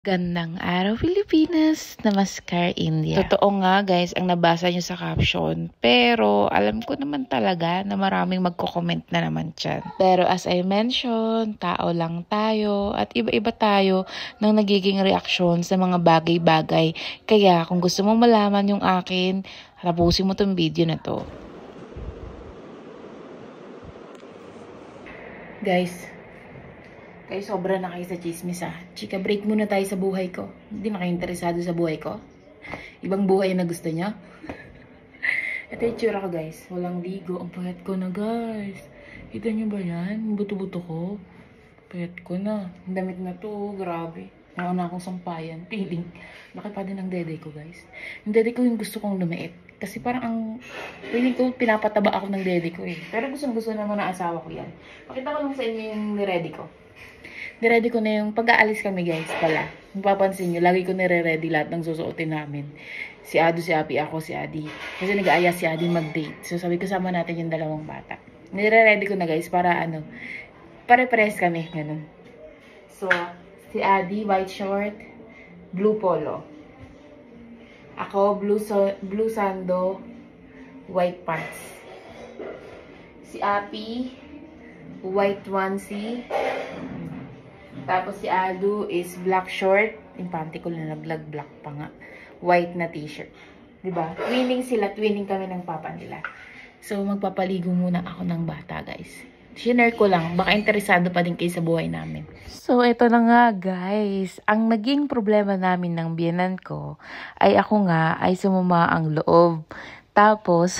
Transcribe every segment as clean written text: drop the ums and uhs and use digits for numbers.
Gandang araw Pilipinas, Namaskar India. Totoo nga guys ang nabasa nyo sa caption, pero alam ko naman talaga na maraming magko-comment na naman dyan. Pero as I mentioned, tao lang tayo at iba-iba tayo ng nagiging reaksyon sa mga bagay-bagay. Kaya kung gusto mo malaman yung akin, tapusin mo tong video na to. Guys, sobra na kayo sa chismis Chika, break muna tayo sa buhay ko. Hindi na kayo interesado sa buhay ko? Ibang buhay na gusto niya? Ito yung tsura ko guys. Walang ligo. Ang payat ko na guys. Kita niyo ba yan? Buto-buto ko. Payat ko na. Ang damit na to. Grabe. Nauna akong sampayan. Piling. Laki pa din ang dede ko guys. Yung dede ko yung gusto kong lumiit. Kasi parang ang piling ko pinapataba ako ng dede ko Pero gusto naman ng asawa ko yan. Pakita ko lang sa inyo yung niready ko. Niready ko na yung pag-aalis kami guys pala. Mapapansin nyo, lagi ko nire-ready lahat ng susuotin namin. Si Ado, si Api, ako, si Adi. Kasi nag-aaya si Adi mag-date. So sabi ko sama natin yung dalawang bata. Nire-ready ko na guys para pare-pares kami. Ganun. So, si Adi, white short, blue polo. Ako, blue sando, white pants. Si Api, white onesie. Tapos si Adu is black short. Yung panty ko nalaglag, black pa nga. White na t-shirt. Diba? Twinning kami ng papa nila. So, magpapaligo muna ako ng bata, guys. Shinare ko lang. Baka interesado pa din kayo sa buhay namin. So, ito na nga, guys. Ang naging problema namin ng biyenan ko ay ako nga ay sumama ang loob. Tapos,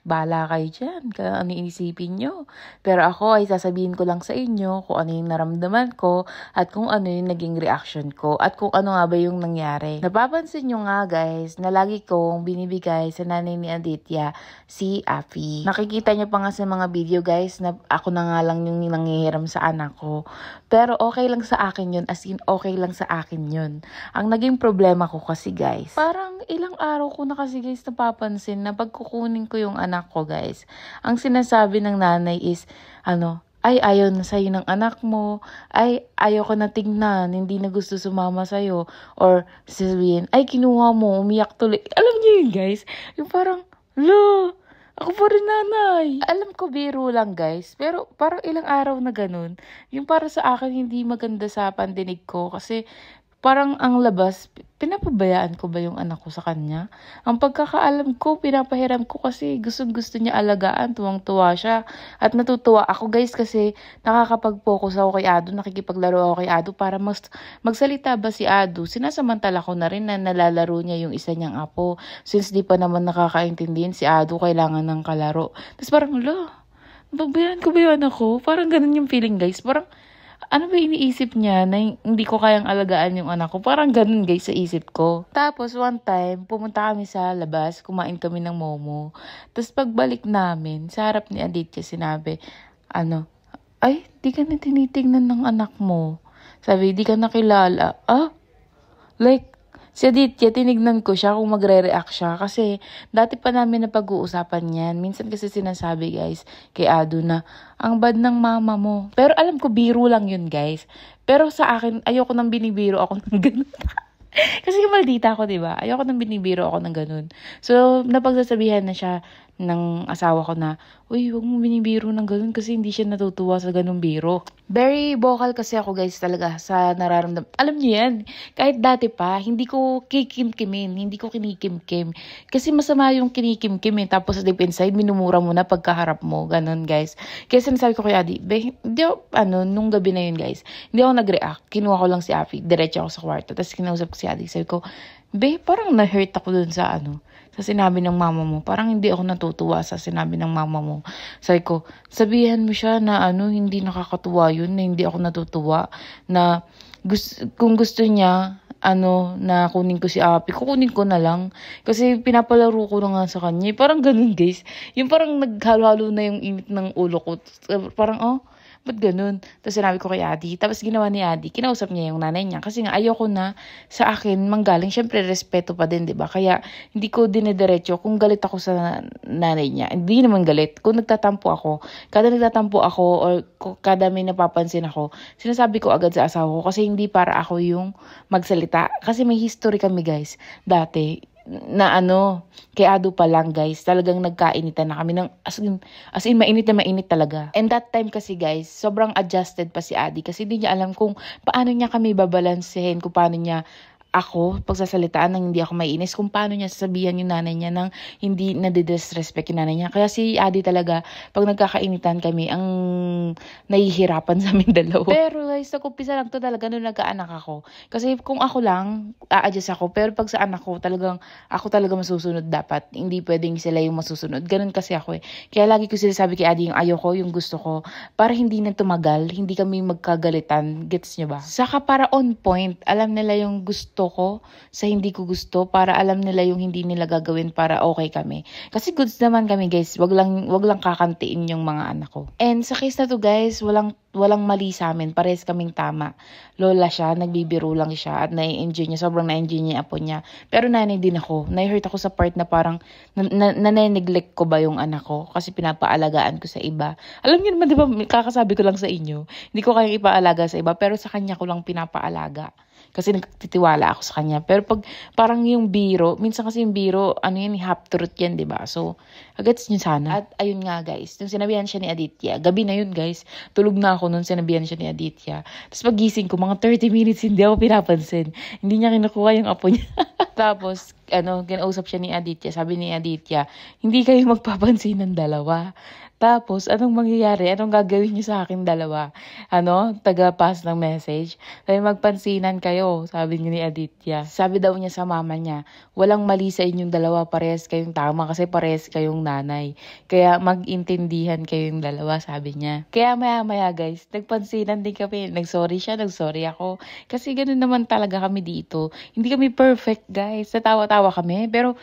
bahala kayo dyan, kung ano iisipin nyo. Pero ako ay sasabihin ko lang sa inyo kung ano yung naramdaman ko at kung ano yung naging reaction ko at kung ano nga ba yung nangyari. Napapansin nyo nga guys na lagi kong binibigay sa nanay ni Aditya si Api. Nakikita nyo pa nga sa mga video guys na ako na nga lang yung nangihiram sa anak ko. Pero okay lang sa akin yun, as in okay lang sa akin yun. Ang naging problema ko kasi guys, parang ilang araw ko na kasi guys napapansin na pagkukunin ko yung anak ko guys, ang sinasabi ng nanay is ay ayaw na sa'yo ng anak mo, ay ayaw ko na tingnan, hindi na gusto sumama sa'yo, or sasabihin ay kinuha mo, umiyak tuloy. Alam niyo yun guys, yung parang ako pa rin nanay. Alam ko biro lang guys, pero parang ilang araw na ganun, yung para sa akin hindi maganda sa pandinig ko kasi parang ang labas, pinapabayaan ko ba yung anak ko sa kanya? Ang pagkakaalam ko, pinapahiram ko kasi gusto niya alagaan, tuwang-tuwa siya. At natutuwa ako guys kasi nakakapag-focus ako kay Ado, nakikipaglaro ako kay Ado para magsalita ba si Ado. Sinasamantala ko na rin na nalalaro niya yung isa niyang apo. Since di pa naman nakakaintindihan si Ado, kailangan ng kalaro. Tapos parang, pabayaan ko ba yung anak ko? Parang ganun yung feeling guys. Parang, ano ba iniisip niya na hindi ko kayang alagaan yung anak ko? Parang ganun guys sa isip ko. Tapos one time, pumunta kami sa labas, kumain kami ng momo. Tapos pagbalik namin, sa harap ni Aditya sinabi, ay, di ka na tinitingnan ng anak mo. Sabi, di ka nakilala. Like, si Aditya, tinignan ko siya kung magre-react siya. Kasi, dati pa namin na pag-uusapan yan. Minsan kasi sinasabi, guys, kay Ado na, ang bad ng mama mo. Pero alam ko, biro lang yun, guys. Pero sa akin, ayoko nang binibiro ako ng ganun. Kasi maldita ako, diba? Ayoko nang binibiro ako ng ganun. So, napagsasabihan na siya ng asawa ko na, uy, huwag mo binibiro ng ganun kasi hindi siya natutuwa sa ganung biro. Very vocal kasi ako guys talaga sa nararamdaman. Alam niyo yan, kahit dati pa, hindi ko kikimkimin, hindi ko kinikimkim. Kasi masama yung kinikimkim tapos sa deep inside, minumura mo na pagkaharap mo. Ganun guys. Kaya sinasabi ko kay Adi, hindi ako, nung gabi na yun guys, hindi ako nag-react. Kinuha ko lang si Afi, diretso ako sa kwarto. Tapos kinausap ko si Adi, sabi ko, parang na-hurt ako dun sa sa sinabi ng mama mo. Parang hindi ako natutuwa sa sinabi ng mama mo. Sabi ko, sabihan mo siya na hindi nakakatuwa yun, na hindi ako natutuwa, na kung gusto niya, na kunin ko si Api, kukunin ko na lang. Kasi pinapalaro ko na nga sa kanya. Parang ganun guys. Yung parang naghalo-halo na yung init ng ulo ko. Parang, Ba't ganun? Tapos sinabi ko kay Adi. Tapos ginawa ni Adi, kinausap niya yung nanay niya. Kasi nga ayoko na sa akin manggaling. Syempre, respeto pa din, di ba? Kaya hindi ko dinediretso kung galit ako sa nanay niya. Hindi naman galit. Kung nagtatampo ako, kada nagtatampo ako or kada may napapansin ako, sinasabi ko agad sa asawa ko kasi hindi para ako yung magsalita. Kasi may history kami guys. Dati, na kay Ado pa lang guys, talagang nagkainitan na kami ng as in mainit na mainit talaga. And that time kasi guys, sobrang adjusted pa si Adi kasi hindi niya alam kung paano niya kami babalansehin, kung paano niya ako pagsasalitaan nang hindi ako maiinis, kung paano niya sasabihan yung nanay niya nang hindi nadidisrespect yung nanay niya. Kaya si Adi talaga, pag nagkakainitan kami, ang nahihirapan sa aming dalawa. Pero guys, nag-umpisa lang to talaga nung nagkaanak ako. Kasi kung ako lang, a-adjust ako. Pero pag sa anak ko, ako talaga masusunod dapat. Hindi pwedeng sila yung masusunod. Ganun kasi ako eh. Kaya lagi ko sinasabi kay Adi yung ayoko, yung gusto ko. Para hindi na tumagal, hindi kami magkagalitan. Gets nyo ba? Saka para on point, alam nila yung gusto ko sa hindi ko gusto, para alam nila yung hindi nila gagawin para okay kami. Kasi goods naman kami guys, wag lang kakantiin yung mga anak ko. And sa case na to guys, walang mali sa amin, parehas kaming tama. Lola siya, nagbibiro lang siya at nai-enjoy niya, sobrang na-enjoy niya yung apo niya. Pero nanay din ako, na-hurt ako sa part na parang neglect ko ba yung anak ko kasi pinapaalagaan ko sa iba. Alam niyo naman, di ba, kakasabi ko lang sa inyo, hindi ko kayang ipaalaga sa iba, pero sa kanya ko lang pinapaalaga. Kasi nagtitiwala ako sa kanya. Pero pag parang yung biro, minsan kasi yung biro, half truth yan, di ba? So, agad nyo sana. At ayun nga guys, nung sinabihan siya ni Aditya, gabi na yun guys, tulog na ako nung sinabihan siya ni Aditya. Tapos pagising ko, mga 30 minutes, hindi ako pinapansin. Hindi niya kinukuha yung apo niya. Tapos, kinausap siya ni Aditya. Sabi ni Aditya, hindi kayo magpapansin ng dalawa. Tapos, anong mangyayari? Anong gagawin niyo sa akin dalawa? Taga-pass ng message. Sabi, magpansinan kayo, sabi ni Aditya. Sabi daw niya sa mama niya, walang mali sa inyong dalawa, parehas kayong tama kasi parehas kayong nanay. Kaya mag-intindihan kayong dalawa, sabi niya. Kaya maya-maya guys, nagpansinan din kami. Nagsorry siya, nagsorry ako. Kasi ganun naman talaga kami dito. Hindi kami perfect guys. Natawa-tawa kami. Pero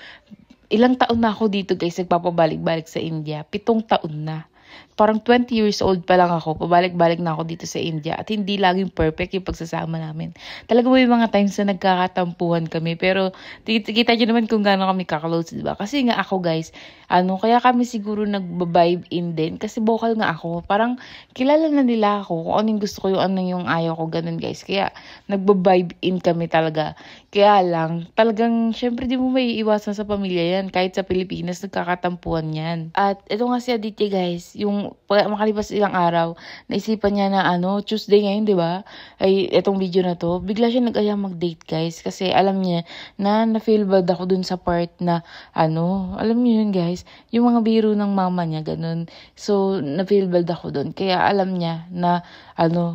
ilang taon na ako dito guys, nagpapabalik-balik sa India. 7 taon na. Parang 20 years old pa lang ako, pabalik-balik na ako dito sa India. At hindi laging perfect yung pagsasama namin. Talaga may mga times na nagkakatampuhan kami. Pero kita nyo naman kung gaano kami kaklose, diba? Kasi nga ako guys, kaya kami siguro nagbabibe in din. Kasi vocal nga ako. Parang kilala na nila ako kung anong gusto ko, yung yung ayaw ko, ganun guys. Kaya nagbabibe in kami talaga. Kaya lang, talagang syempre di mo may iwasan sa pamilya yan. Kahit sa Pilipinas, nagkakatampuhan yan. At ito nga si Aditya guys, yung makalipas ilang araw, naisipan niya na Tuesday ngayon, di ba? Ay, itong video na to, bigla siya nag-aya mag-date guys. Kasi alam niya na na-feel bad ako dun sa part na, alam niyo yun guys, yung mga biro ng mama niya, ganun. So, na-feel bad ako dun. Kaya alam niya na,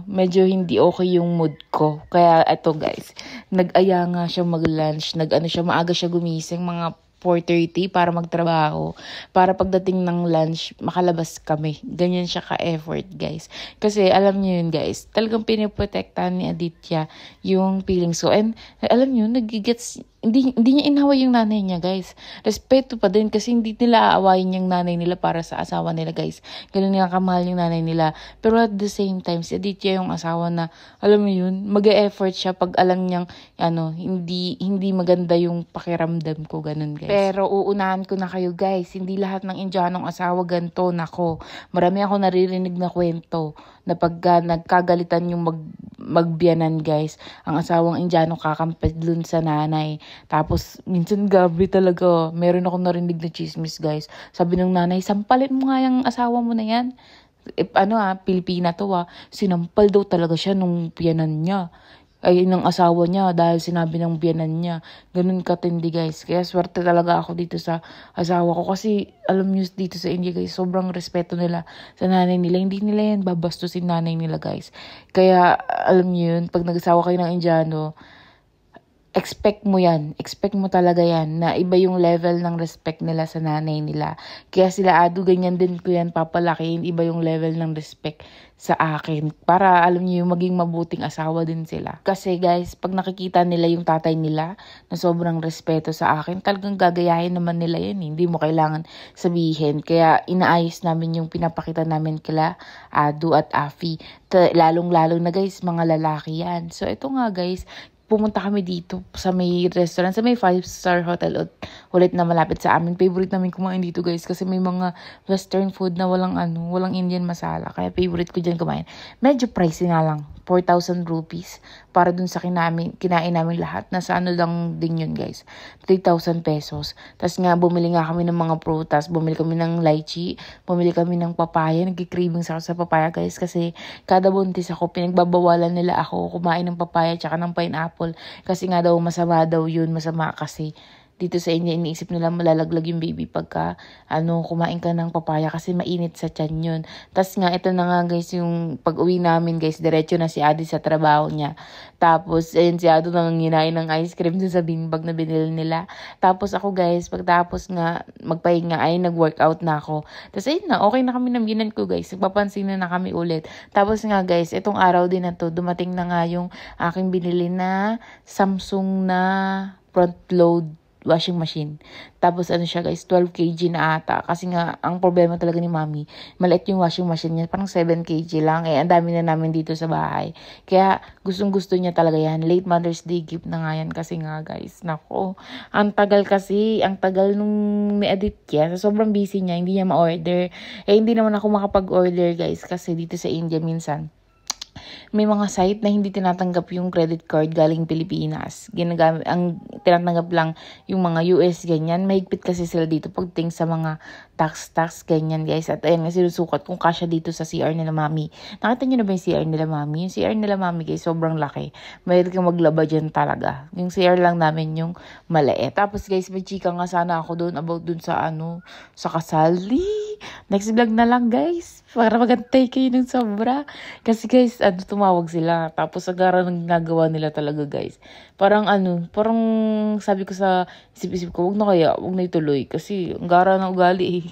medyo hindi okay yung mood ko. Kaya eto guys, nag-aya nga siya mag-lunch, maaga siya gumising, mga 4:30 para magtrabaho. Para pagdating ng lunch, makalabas kami. Ganyan siya ka-effort, guys. Kasi alam niyo yun, guys. Talagang piniprotektahan ni Aditya yung feelings ko. And alam niyo, nagigets, hindi niya inaway yung nanay niya, guys. Respeto pa din kasi hindi nila aawayin yung nanay nila para sa asawa nila, guys. Ganun nila kamahal yung nanay nila. Pero at the same time, si Aditya yung asawa na, alam mo yun, mag-e-effort siya pag alam niyang, hindi maganda yung pakiramdam ko, ganun, guys. Pero uunahan ko na kayo, guys. Hindi lahat ng Indianong asawa ganito. Nako, marami ako naririnig na kwento na pagka nagkagalitan yung magbiyanan, guys, ang asawang Indiano kakampi dun sa nanay. Tapos, minsan gabi talaga. Meron ako narinig na chismis, guys. Sabi ng nanay, sampalin mo nga yung asawa mo na yan. Pilipina to Sinampal daw talaga siya nung biyanan niya. Ay, ng asawa niya dahil sinabi ng biyanan niya. Ganun katindi, guys. Kaya swerte talaga ako dito sa asawa ko. Kasi, alam niyo, dito sa India, guys, sobrang respeto nila sa nanay nila. Hindi nila yan babastusin nanay nila, guys. Kaya, alam niyo yun, pag nag-asawa kayo ng Indiano, expect mo yan. Expect mo talaga yan na iba yung level ng respect nila sa nanay nila. Kaya sila Ado, ganyan din ko yan papalakihin. Iba yung level ng respect sa akin. Para alam niyo yung maging mabuting asawa din sila. Kasi guys, pag nakikita nila yung tatay nila na sobrang respeto sa akin, talagang gagayahin naman nila yan. Hindi mo kailangan sabihin. Kaya inaayos namin yung pinapakita namin kila Ado at Afi. Lalong-lalo na guys, mga lalaki yan. So ito nga guys, pumunta kami dito sa may restaurant, sa may 5-star hotel ulit na malapit sa amin. Favorite namin kumain dito guys kasi may mga western food na walang Indian masala. Kaya favorite ko dyan kumain. Medyo pricey nga lang. 4,000 rupees para dun sa kinain namin lahat. Nasa lang din yun guys. 3,000 pesos. Tapos nga bumili nga kami ng mga prutas. Bumili kami ng lychee. Bumili kami ng papaya. Nagki-cravings ako sa papaya guys kasi kada buntis ako, pinagbabawalan nila ako kumain ng papaya tsaka ng pineapple. Kasi nga daw masama daw yun. Masama kasi dito sa India, iniisip nila malalaglag yung baby pagka kumain ka ng papaya kasi mainit sa tiyan yun. Tapos nga, ito na nga guys, yung pag-uwi namin guys, diretso na si Adi sa trabaho niya. Tapos, ayun si Ado nang nginain ng ice cream dun sa beanbag na binili nila. Tapos ako guys, pagtapos nga magpahinga ay nag-workout na ako. Tapos ayun na, okay na kami ng binan ko guys. Nagpapansin na kami ulit. Tapos nga guys, itong araw din na to, dumating na nga yung aking binili na Samsung na front load washing machine. Tapos siya guys, 12 kg na ata. Kasi nga, ang problema talaga ni mami, maliit yung washing machine niya. Parang 7 kg lang. Ang dami na namin dito sa bahay. Kaya, gustong-gusto niya talaga yan. Late Mother's Day gift na nga yan. Kasi nga guys, nako. Ang tagal nung ni-edit niya. So, sobrang busy niya. Hindi niya ma-order. Hindi naman ako makapag-order guys. Kasi dito sa India minsan, may mga site na hindi tinatanggap yung credit card galing Pilipinas. Ang tinatanggap lang yung mga US, ganyan. Mahigpit kasi sila dito pagdating sa mga tax, ganyan guys. At ayun, sinusukat kung kasya dito sa CR nila mami. Nakita nyo na ba yung CR nila mami? Yung CR nila mami guys, sobrang laki. Mayroon kang maglaba dyan talaga. Yung CR lang namin yung maliit. Tapos guys, may chika nga sana ako doon about doon sa sa kasal. Next vlog na lang guys. Para magantay kayo ng sobra. Kasi guys, tumawag sila. Tapos agara ng ginagawa nila talaga guys. Parang sabi ko sa isip-isip ko, wag na ituloy. Kasi ang gara ng ugali eh.